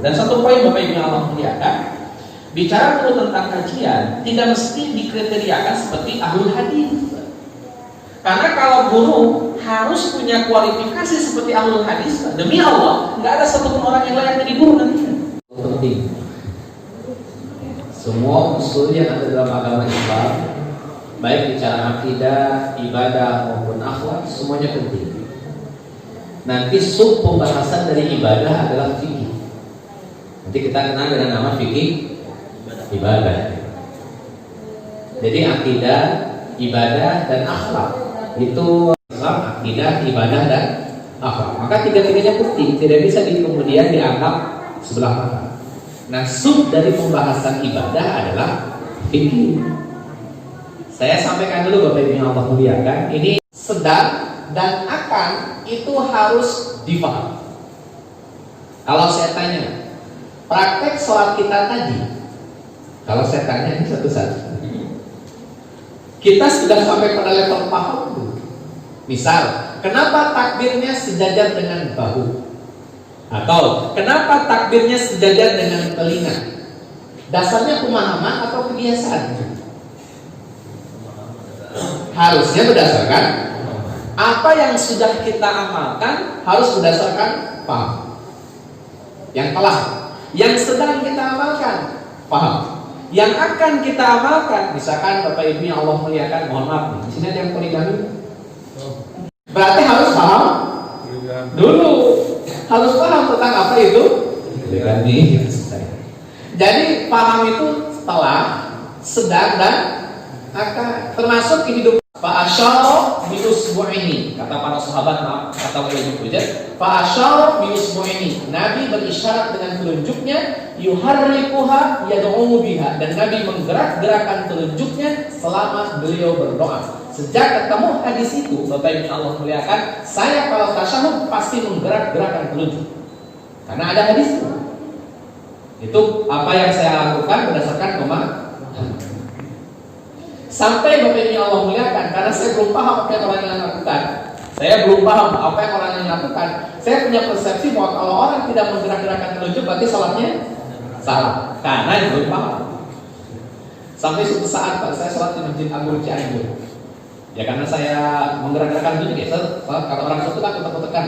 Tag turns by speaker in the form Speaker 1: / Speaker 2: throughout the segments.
Speaker 1: Dan satu poin Bapak Ibu yang Allah muliakan, bicara dulu tentang kajian tidak mesti dikriteriakan seperti ahlul hadis. Karena kalau guru harus punya kualifikasi seperti ahlul hadis, demi Allah nggak ada satupun orang yang layak jadi guru nanti.
Speaker 2: Penting. Semua usul yang ada dalam agama Islam, baik bicara akidah, ibadah maupun akhlak, semuanya penting. Nanti sub pembahasan dari ibadah adalah fikih. Nanti kita kenal dengan nama fikih ibadah. Jadi akidah, ibadah, dan akhlak itu Islam, akidah, ibadah, dan akhlak. Maka tiga-tiganya penting, tidak bisa kemudian dianggap sebelah mata. Nah, sub dari pembahasan ibadah adalah fikih. Saya sampaikan dulu Bapak Ibu yang Allah muliakan, ini sedang dan akan itu harus dipahami. Kalau saya tanya, praktek sholat kita tadi, kalau saya tanya ini satu-satu, kita sudah sampai pada level paham belum? Misal, kenapa takbirnya sejajar dengan bahu? Atau kenapa takbirnya sejajar dengan telinga? Dasarnya pemahaman atau kebiasaan? Harusnya berdasarkan apa yang sudah kita amalkan, harus berdasarkan paham. Yang telah, yang sedang kita amalkan, paham. Yang akan kita amalkan, misalkan Bapak Ibu yang Allah muliakan, mohon maaf nih, di sini ada yang poligami. Berarti harus paham dulu, harus paham tentang apa itu poligami. Jadi paham itu setelah, sedang, dan akan, termasuk kehidupan. Fa'asyara biusbu'ini, kata para sahabat, kata Ibnu Hujr, fa'asyara biusbu'ini, Nabi berisyarat dengan telunjuknya, yuharrikuha yad'u biha, dan Nabi menggerak-gerakan telunjuknya selama beliau berdoa. Sejak ketemu hadis itu, Bapak Ibu Allah muliakan, saya kalau tasyahud pasti menggerak-gerakan telunjuk, karena ada hadis itu. Itu apa yang saya lakukan berdasarkan pemahaman. Sampai Bapak Ibu Allah muliakan, karena saya belum paham apa yang orang yang lakukan. Saya belum paham apa yang orang yang lakukan. Saya punya persepsi bahwa kalau orang tidak menggerak-gerakan telunjuk berarti salatnya salah, karena belum paham. Sampai suatu saat Pak, saya salat di Masjid Agung Cianjur. Ya karena saya menggerak-gerakan telunjuk, ya salat kata orang satu kan tekan.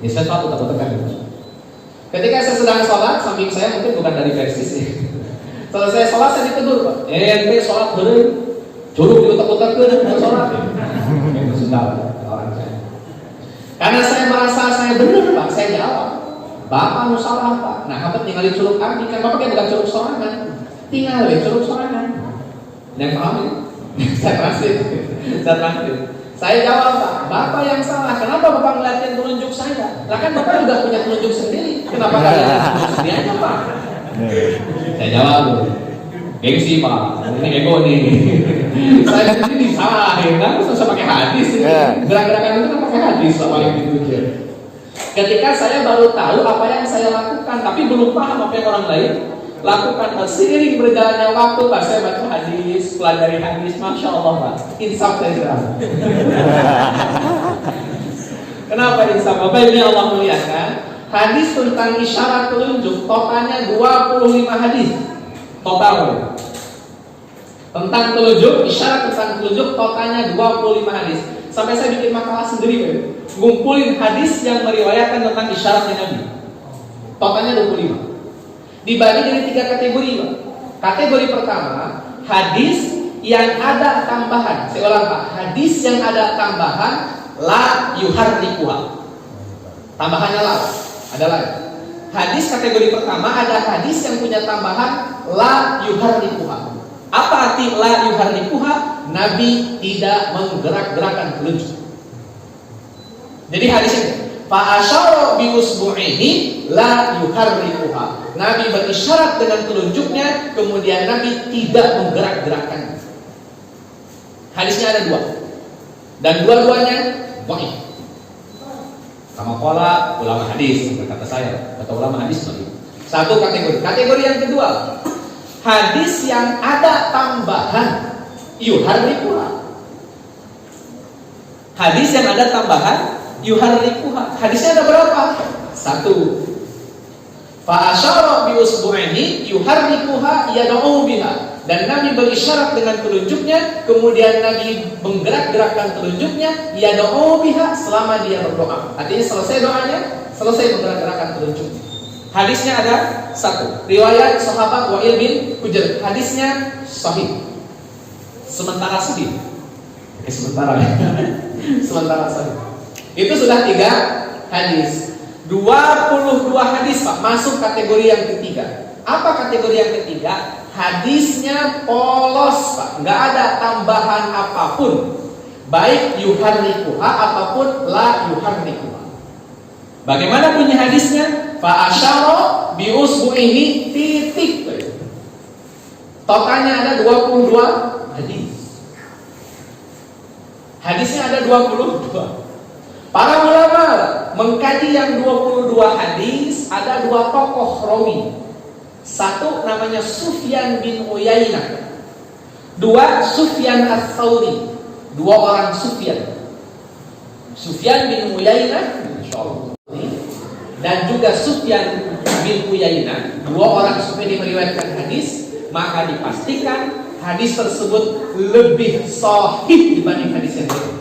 Speaker 2: Ya saya satu tekan. Ketika saya sedang salat, samping saya mungkin bukan dari versi sih. Selesai salat saya ditegur, Pak. Ente salat bener. Curug di otak-otak ke dan sholat. Itu sudah orang saya. Karena saya merasa saya benar, Pak, saya jawab. Bapak nu salah, Pak. Nah, kapan tinggal di curug kami kan Bapak bukan curug sorangan. Tinggal di curug sorangan. Dan paham ya? Saya translate. Saya jawab, Pak, Bapak yang salah. Kenapa Bapak ngeliatin telunjuk saya? Lah kan Bapak juga punya telunjuk sendiri. Kenapa kalian telunjuk sendiri aja, Pak? Saya jawab, gengsi Pak, ini ego nih. Saya sendiri disalahin, kan susah pakai hadis. Gerak-gerakan itu kan pakai hadis sama yang dituju. Ketika saya baru tahu apa yang saya lakukan, tapi belum paham apa yang orang lain lakukan. Seiring berjalannya waktu, Pak, saya baca hadis, pelajari hadis, masya Allah, Pak, insaf saya. Kenapa insaf? Bapak Ibu Allah muliakan, hadis tentang isyarat telunjuk totalnya 25 hadis. Total tentang telunjuk, isyarat tentang telunjuk totalnya 25 hadis. Sampai saya bikin makalah sendiri, ngumpulin hadis yang meriwayatkan tentang isyaratnya Nabi. Totalnya 25. Dibagi dari 3 kategori, Pak. Kategori pertama, hadis yang ada tambahan. Saya ulang, Pak. Hadis yang ada tambahan, la yuharrikuha. Tambahannya la, ada lain. Hadis kategori pertama ada hadis yang punya tambahan la yuharrikuha. Apa arti la yuharrikuha? Nabi tidak menggerak-gerakan telunjuk. Jadi hadis ini fa asyara bi usbu'ihi la yuharrikuha. Nabi berisyarat dengan telunjuknya, kemudian Nabi tidak menggerak-gerakkan. Hadisnya ada 2. Dan dua-duanya dhaif. Sama pola ulama hadis, berkata saya, kata ulama hadis lagi. Satu kategori. Kategori yang kedua, hadis yang ada tambahan yuharrikuha. Hadis yang ada tambahan yuharrikuha. Hadisnya ada berapa? 1. Fa asyara bi usbu'ihi yuharrikuha yad'u biha. Dan Nabi berisyarat dengan telunjuknya, kemudian Nabi menggerak-gerakkan telunjuknya yad'u biha selama dia berdoa. Artinya selesai doanya, selesai menggerak-gerakkan telunjuknya. Hadisnya ada satu, riwayat sahabat Wa'il bin Hujr. Hadisnya sahih. Sementara sahih. Sementara sahih. Itu sudah 3 hadis. 22 hadis Pak masuk kategori yang ketiga. Apa kategori yang ketiga? Hadisnya polos Pak, nggak ada tambahan apapun, baik yuharrikuha apapun la yuharrikuha. Bagaimana bunyi hadisnya? Fa asyara bi usbu'ihi titik. Totalnya ada 22 hadis. Hadisnya ada 22. Para ulama mengkaji yang 22 hadis, ada 2 tokoh rawi. Satu namanya Sufyan bin Uyainah. 2 Sufyan Ats-Tsauri. 2 orang Sufyan. Sufyan bin Uyainah, insyaallah. Dan juga Sufyan bin Uyainah, 2 orang Sufyan yang meriwayatkan hadis, maka dipastikan hadis tersebut lebih sahih dibanding hadis yang lain.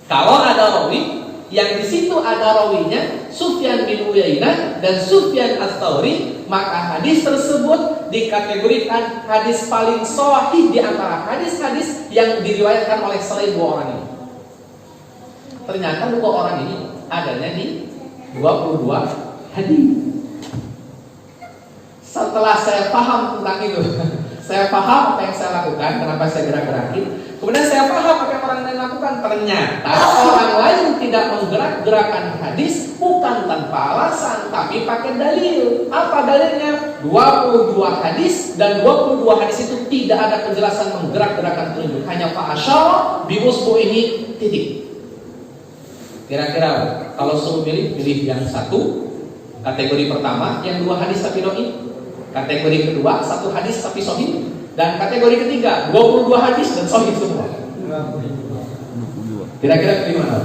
Speaker 2: Kalau ada rawi yang di situ ada rawinya Sufyan bin Uyainah dan Sufyan Ats-Tsauri, maka hadis tersebut dikategorikan hadis paling sahih di antara hadis-hadis yang diriwayatkan oleh selain 2 orang ini. Ternyata 2 orang ini adanya di 22 hadis. Setelah saya paham tentang itu, saya paham apa yang saya lakukan, kenapa saya gerak-gerakin. Kemudian saya paham apa yang orang lain lakukan. Ternyata orang lain tidak menggerak-gerakan hadis bukan tanpa alasan, tapi pakai dalil. Apa dalilnya? 22 hadis, dan 22 hadis itu tidak ada penjelasan menggerak-gerakan telunjuk, hanya fa asyara bi usbu'ihi titik. Kira-kira kalau suruh pilih yang satu, kategori pertama yang 2 hadis tapi doi. Kategori kedua 1 hadis tapi sahih. Dan kategori ketiga 22 hadis dan sahih semua. Kira-kira pilih mana?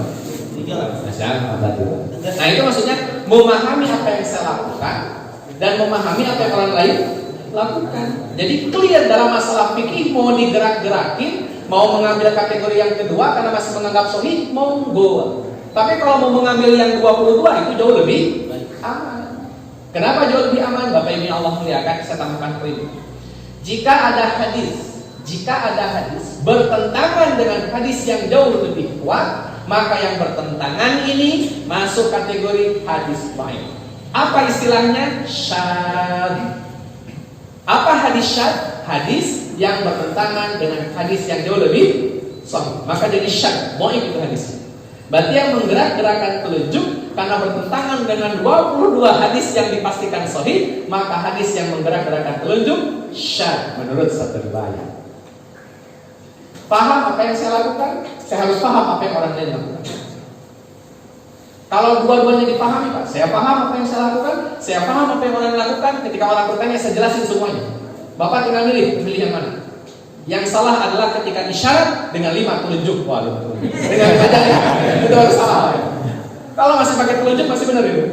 Speaker 2: 3. Nah itu maksudnya memahami apa yang saya lakukan dan memahami apa yang orang lain lakukan. Jadi clear dalam masalah fikih, mau digerak-gerakin, mau mengambil kategori yang kedua karena masih menganggap sahih, monggo. Tapi kalau mau mengambil yang 22 itu jauh lebih aman. Kenapa jauh lebih aman? Bapak Ibu Allah muliakan, saya tambahkan poin. Jika ada hadis bertentangan dengan hadis yang jauh lebih kuat, maka yang bertentangan ini masuk kategori hadis dhaif. Apa istilahnya? Syadz. Apa hadis syadz? Hadis yang bertentangan dengan hadis yang jauh lebih sahih. Maka jadi syadz, dhaif itu hadisnya. Berarti yang menggerak-gerakan telunjuk karena bertentangan dengan 22 hadis yang dipastikan sahih, maka hadis yang menggerak-gerakan telunjuk syadz menurut satu riwayat. Paham apa yang saya lakukan? Saya harus paham apa yang orang lain lakukan. Kalau dua-duanya dipahami Pak, saya paham apa yang saya lakukan, saya paham apa yang orang lakukan. Ketika orang bertanya, saya jelasin semuanya. Bapak tinggal milih yang mana. Yang salah adalah ketika isyarat dengan 5 telunjuk. Waduh, dengan 5 jari itu harus salah. Kalau masih pakai telunjuk masih benar itu.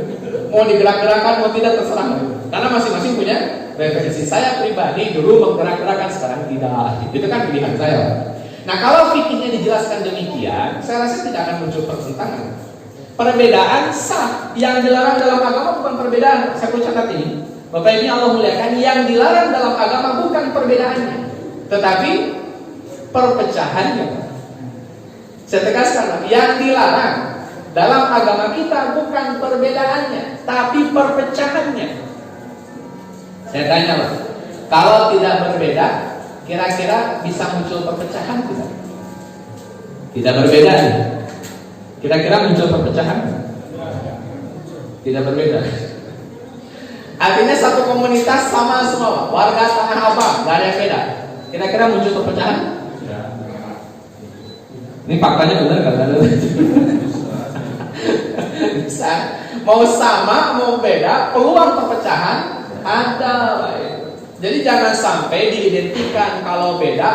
Speaker 2: Mau digerak-gerakan mau tidak terserah. Karena masing-masing punya referensi. Saya pribadi dulu menggerak-gerakan, sekarang tidak. Itu kan pilihan saya. Nah kalau fikihnya dijelaskan demikian, saya rasa tidak akan muncul pertentangan. Perbedaan sah. Yang dilarang dalam agama bukan perbedaan. Saya perlu catat ini, Bapak Ibu Allah muliakan, yang dilarang dalam agama bukan perbedaannya, tetapi perpecahannya. Saya tegaskan, yang dilarang dalam agama kita bukan perbedaannya, tapi perpecahannya. Saya tanya Pak, kalau tidak berbeda, kira-kira bisa muncul perpecahan tidak? Tidak berbeda nih. Kira-kira muncul perpecahan? Tidak berbeda. Artinya satu komunitas sama semua, warga tanah abang, nggak ada yang beda. Kira-kira muncul perpecahan? Ini faktanya benar nggak ada? Bisa. Mau sama, mau beda, peluang perpecahan ada. Jadi jangan sampai diidentikan kalau beda